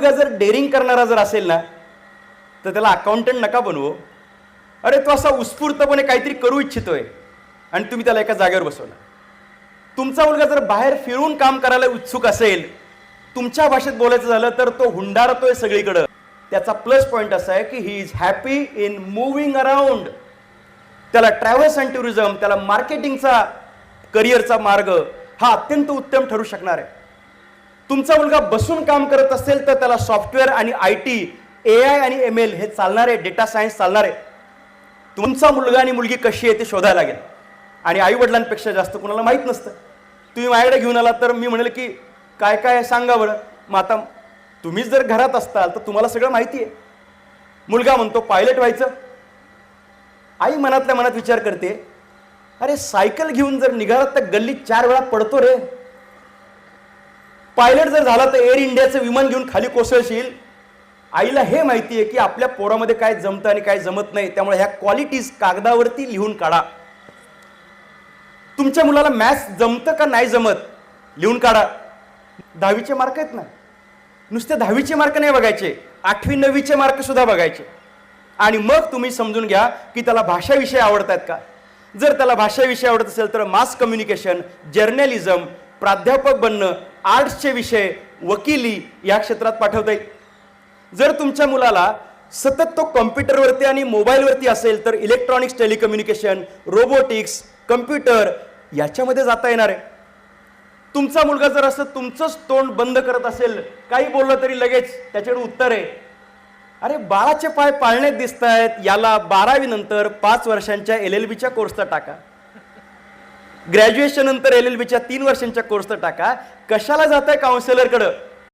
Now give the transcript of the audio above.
मुलगा जर डेअरिंग करणारा जर असेल ना तर त्याला अकाउंटंट नका बनवू. अरे तो असा उत्स्फूर्तपणे काहीतरी करू इच्छितोय आणि तुम्ही त्याला एका जागेवर बसवला. तुमचा मुलगा जर बाहेर फिरून काम करायला उत्सुक असेल, तुमच्या भाषेत बोलायचं झालं तर तो हुंडारतोय सगळीकडं. त्याचा प्लस पॉईंट असा आहे की he is happy in moving around. त्याला ट्रॅव्हल्स अँड टुरिझम, त्याला मार्केटिंगचा करिअरचा मार्ग हा अत्यंत उत्तम ठरू शकणार आहे. तुमचा मुलगा बसून काम करत असेल तर त्याला सॉफ्टवेअर आणि IT, AI आणि ML हे चालणार आहे, डेटा सायन्स चालणार आहे. तुमचा मुलगा आणि मुलगी कशी आहे ते शोधायला लागेल आणि आई वडिलांपेक्षा जास्त कुणाला माहीत नसतं. तुम्ही माझ्याकडे घेऊन आला तर मी म्हणेल की काय काय सांगा बरं. मग आता तुम्हीच जर घरात असताल तर तुम्हाला सगळं माहिती आहे. मुलगा म्हणतो पायलट व्हायचं. आई मनातल्या मनात विचार करते, अरे सायकल घेऊन जर निघाला तर गल्लीत 4 वेळा पडतो रे. पायलट जर झाला तर एअर इंडियाचं विमान घेऊन खाली कोसळशील. आईला हे माहिती आहे की आपल्या पोरामध्ये काय जमतं आणि काय जमत नाही, त्यामुळे ह्या क्वालिटीज कागदावरती लिहून काढा. तुमच्या मुलाला मॅथ्स जमतं का नाही जमत लिहून काढा. 10वीचे मार्क आहेत ना, नुसते 10वीचे मार्क नाही बघायचे, 8वी 9वीचे मार्क सुद्धा बघायचे. आणि मग तुम्ही समजून घ्या की त्याला भाषा विषय आवडतात का. जर त्याला भाषा विषय आवडत असेल तर मास कम्युनिकेशन, जर्नलिझम, प्राध्यापक बनणं, आर्ट्सचे विषय, वकिली या क्षेत्रात पाठवता येईल. जर तुमच्या मुलाला सतत तो कॉम्प्युटरवरती आणि मोबाईलवरती असेल तर इलेक्ट्रॉनिक्स, टेलिकम्युनिकेशन, रोबोटिक्स, कम्प्युटर याच्यामध्ये जाता येणार आहे. तुमचा मुलगा जर असं तुमचंच तोंड बंद करत असेल, काही बोललं तरी लगेच त्याच्याकडे उत्तर आहे, अरे बाळाचे पाय पाळण्यात दिसत आहेत, याला 12वी नंतर 5 वर्षांच्या LLBच्या कोर्सचा टाका, ग्रॅज्युएशन नंतर LLBच्या 3 वर्षांच्या कोर्सचा टाका, कशाला जाताय काउन्सिलरकडं.